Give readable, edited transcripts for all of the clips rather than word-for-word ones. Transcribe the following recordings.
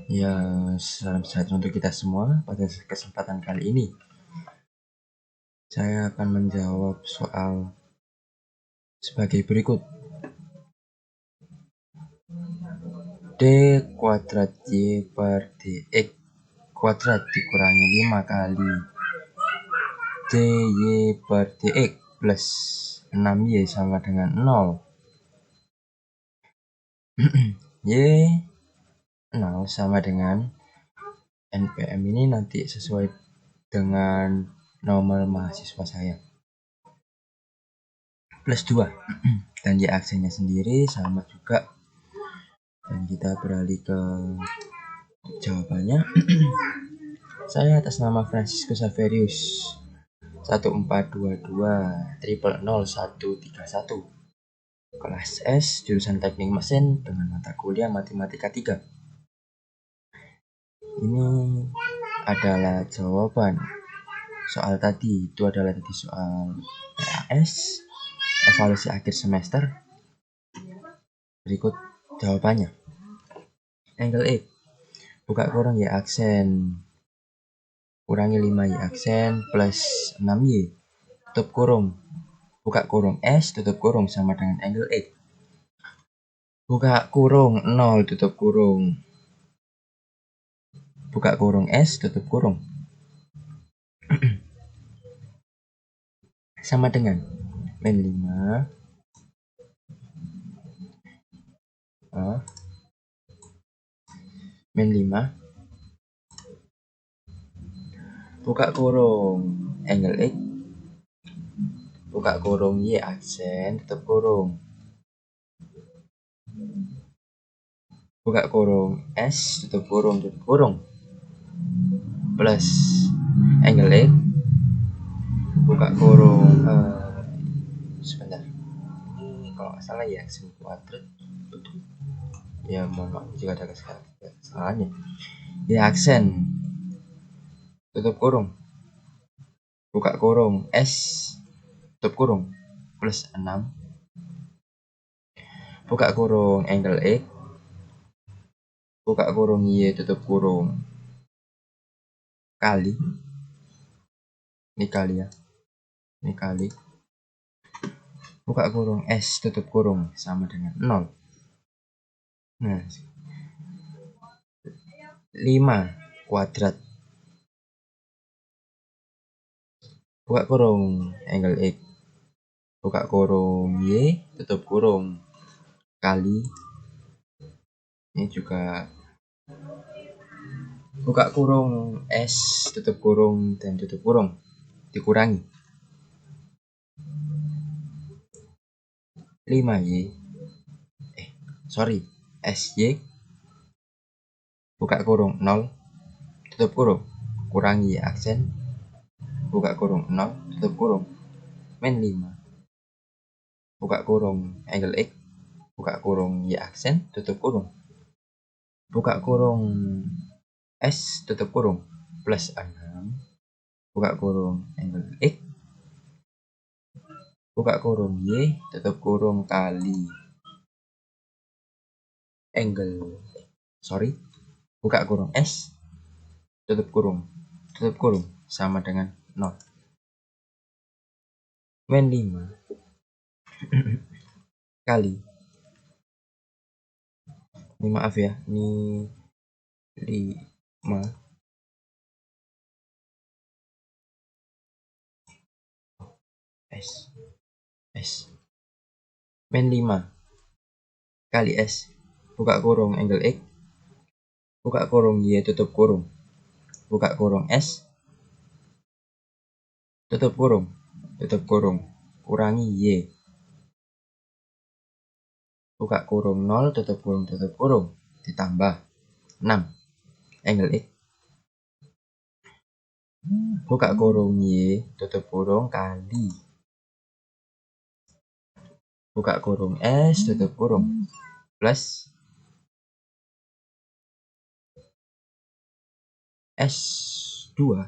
Ya, salam sejahtera untuk kita semua. Pada kesempatan kali ini, saya akan menjawab soal sebagai berikut. D kuadrat Y per DX kuadrat dikurangi 5 kali DY per DX plus 6Y sama dengan 0. Y 0 sama dengan NPM ini nanti sesuai dengan nomor mahasiswa saya. Plus 2. Dan Y aksennya sendiri sama juga. Dan kita beralih ke jawabannya. Saya atas nama Francisco Saverius 142200131 kelas S jurusan Teknik Mesin dengan mata kuliah Matematika 3. Ini adalah jawaban soal tadi. Itu adalah tadi soal PAS evaluasi akhir semester. Berikut jawabannya. Angle X buka kurung Y aksen kurangi 5Y aksen plus 6Y tutup kurung buka kurung S tutup kurung sama dengan angle X. Buka kurung 0 tutup kurung buka kurung S tutup kurung sama dengan min 5 min 5 buka kurung angle X buka kurung Y aksen tutup kurung buka kurung S tutup kurung plus angle X buka kurung sebentar, ini kalau nggak salah ya aksen kuadrat betul ya, mohon maaf jika ada kesalahannya. Ya aksen tutup kurung buka kurung S tutup kurung plus 6 buka kurung angle X buka kurung Y tutup kurung kali ini kali ya, ini kali buka kurung S tutup kurung sama dengan 0. Nah, 5 kuadrat buka kurung angle X buka kurung Y tutup kurung kali ini juga buka kurung S tutup kurung dan tutup kurung dikurangi 5Y SY buka kurung 0 tutup kurung kurangi Y aksen buka kurung 0 tutup kurung min 5 buka kurung angle X buka kurung Y aksen tutup kurung buka kurung S tutup kurung plus 6 buka kurung angle X buka kurung Y tutup kurung kali angle buka kurung S tutup kurung sama dengan 0 min 5 kali ini maaf ya, ini 5 S min 5 kali S buka kurung angle X buka kurung Y tutup kurung buka kurung S tutup kurung kurangi Y buka kurung 0 tutup kurung ditambah 6 angle X buka kurung Y tutup kurung kali buka kurung S tutup kurung plus S2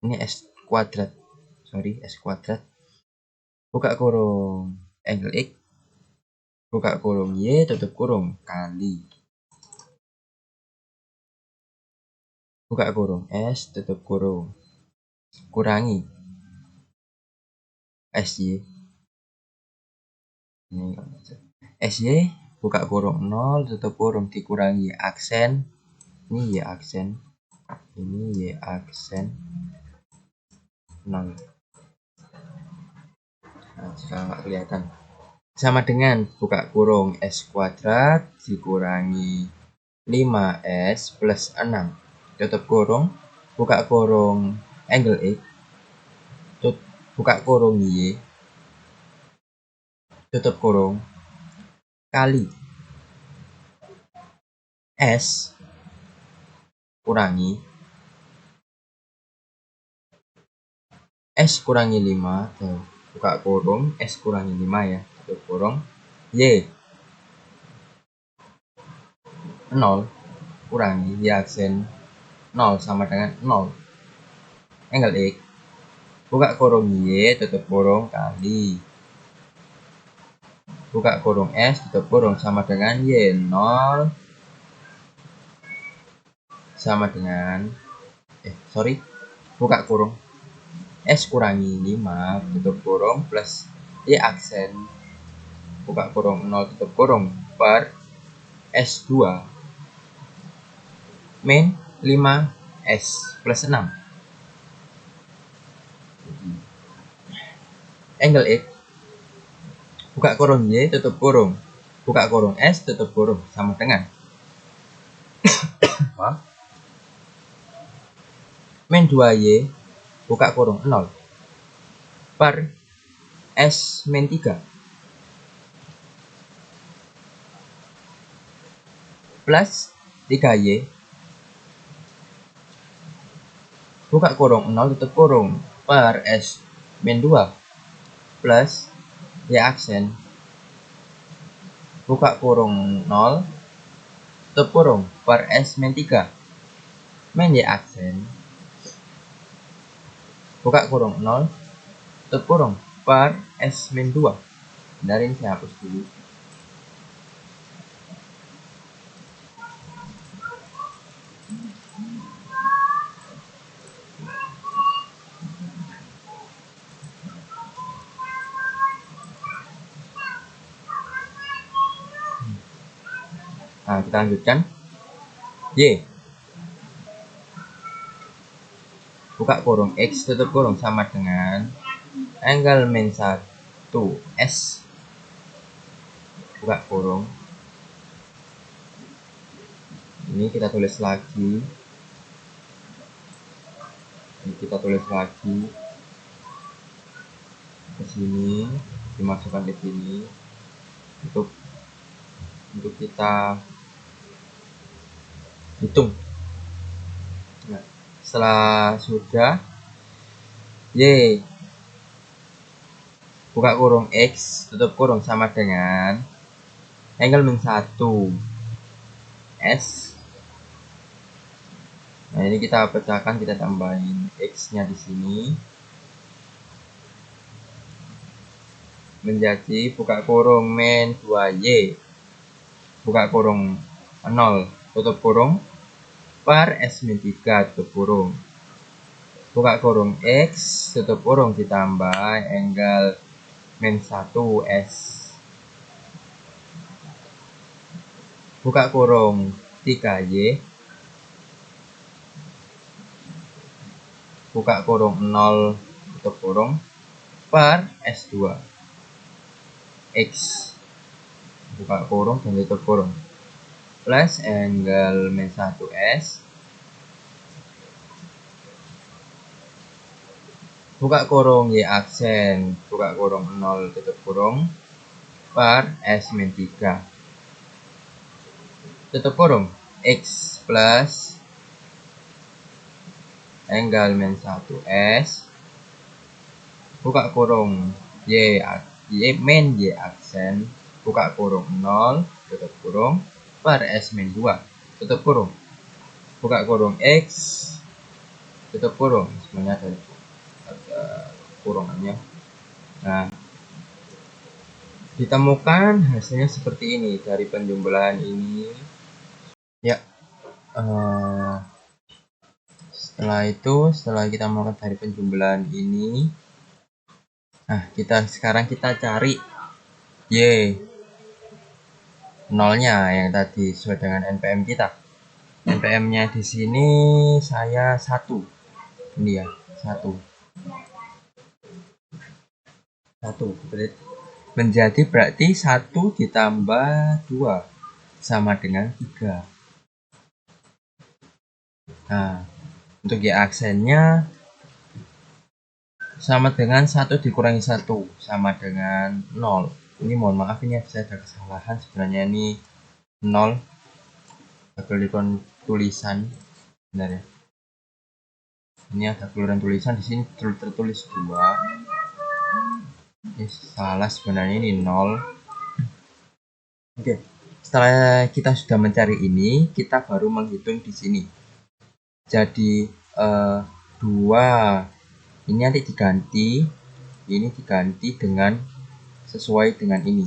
ini S kuadrat buka kurung angle X buka kurung Y tutup kurung kali buka kurung S tutup kurung kurangi SY ini SY buka kurung 0 tutup kurung dikurangi aksen ini Y aksen ini Y aksen 0. Nah, jika nggak kelihatan sama dengan buka kurung S kuadrat dikurangi 5S plus 6 tutup kurung buka kurung angle X buka kurung Y tutup kurung kali S kurangi S kurangi 5 tuh, buka kurung S kurangi 5 ya tutup kurung Y 0 kurangi Y aksen 0 sama dengan 0 angle X buka kurung Y tutup kurung kali buka kurung S tutup kurung sama dengan Y 0 sama dengan buka kurung S kurangi 5 tutup kurung plus Y aksen buka kurung 0 tutup kurung per S2 min 5S plus 6 angle X buka kurung Y tutup kurung buka kurung S tutup kurung sama dengan min 2Y buka kurung 0 per S min 3 plus 3Y buka kurung 0 tutup kurung per S min 2 plus Y aksen buka kurung 0 tutup kurung per S min 3 min Y aksen buka kurung 0 tutup kurung per S min 2 dari ini saya hapus dulu. Nah, kita lanjutkan. Y buka kurung X tutup kurung sama dengan angle min 1 S buka kurung ini kita tulis lagi ke sini dimasukkan ke sini untuk kita hitung. Nah, setelah sudah Y buka kurung X tutup kurung sama dengan angle min 1 S. Nah, ini kita pecahkan, kita tambahin X nya di sini menjadi buka kurung min 2Y buka kurung 0 tutup kurung per S min 3 tutup kurung buka kurung X tutup kurung ditambah angle min 1 S buka kurung 3Y buka kurung 0 tutup kurung per S2 X buka kurung dan tutup kurung plus angle min 1 S buka kurung Y aksen buka kurung 0 tutup kurung per S min 3 tutup kurung X plus angle min 1 S buka kurung Y min Y aksen buka kurung 0 tutup kurung per S min 2 tutup kurung buka kurung X tutup kurung semuanya ada kurungannya. Nah, ditemukan hasilnya seperti ini dari penjumlahan ini ya. Setelah kita melakukan dari penjumlahan ini, nah sekarang kita cari Y nolnya yang tadi sesuai dengan NPM kita. NPM-nya di sini saya 1. Ini ya, 1. Menjadi berarti 1 ditambah 2 sama dengan 3. Nah, untuk Y aksennya sama dengan 1 dikurangi 1 sama dengan 0. Ini mohon maaf, ini saya ada kesalahan, sebenarnya ini 0 keliruan tulisan, benar ya. Ini ada keliruan tulisan, di sini tertulis 2. Ini salah, sebenarnya ini 0. Oke, setelah kita sudah mencari ini, kita baru menghitung di sini. Jadi 2 ini nanti diganti, ini diganti dengan sesuai dengan ini.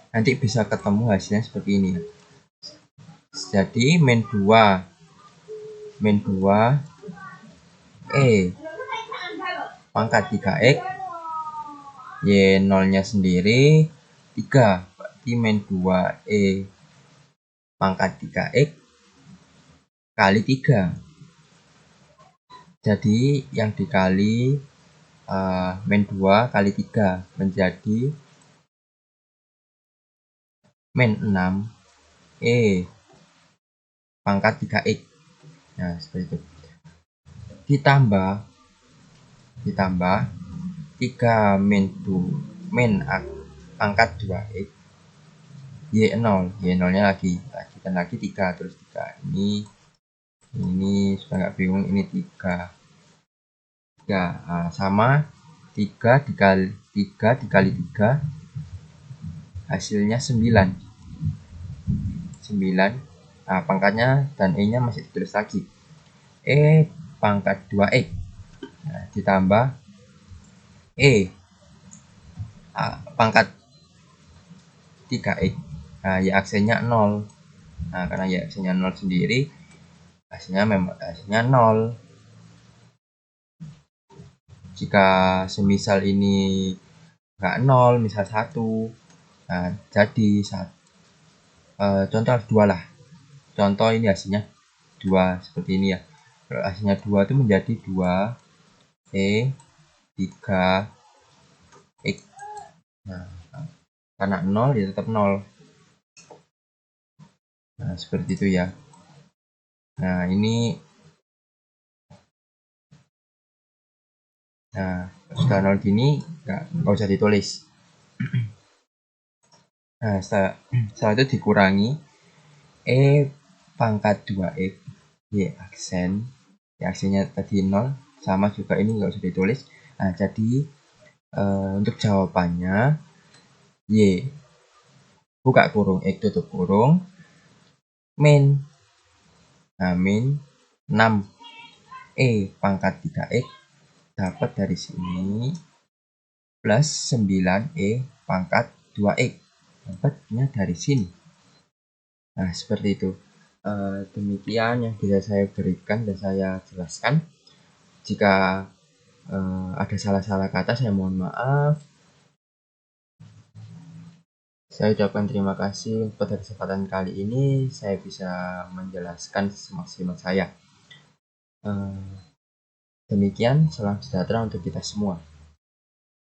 Nanti bisa ketemu hasilnya seperti ini. Jadi min 2 pangkat 3x, Y 0-nya sendiri 3, berarti min 2 pangkat 3x kali 3. Jadi yang dikali min 2 kali 3 menjadi min 6 pangkat 3x. Nah, seperti itu. Ditambah 3 min pangkat 2x Y0-nya lagi 3, terus 3 ini supaya nggak bingung, ini 3 sama 3 dikali 3 hasilnya 9. Nah, pangkatnya dan E-nya masih ditulis lagi, pangkat 2x. Nah, ditambah pangkat 3x. Nah, Y aksennya 0. Nah, karena Y aksennya 0 sendiri, hasilnya 0. Jika semisal ini nggak 0, misal 1, nah jadi contoh 2 lah. Contoh ini hasilnya 2 seperti ini ya. Kalau hasilnya 2 itu menjadi 2 3x. Nah, karena 0 ya tetap 0. Nah, seperti itu ya. Nah, ini sudah 0 gini, nggak usah ditulis. Nah, setelah itu dikurangi pangkat 2x Y aksennya tadi 0, sama juga ini nggak usah ditulis. Nah, jadi untuk jawabannya Y buka kurung X tutup kurung min 6 pangkat 3x dapat dari sini plus 9 pangkat 2x dapatnya dari sini. Nah, seperti itu. Demikian yang bisa saya berikan dan saya jelaskan. Jika ada salah-salah kata, saya mohon maaf. Saya ucapkan terima kasih pada kesempatan kali ini saya bisa menjelaskan semaksimal saya. Demikian, salam sejahtera untuk kita semua.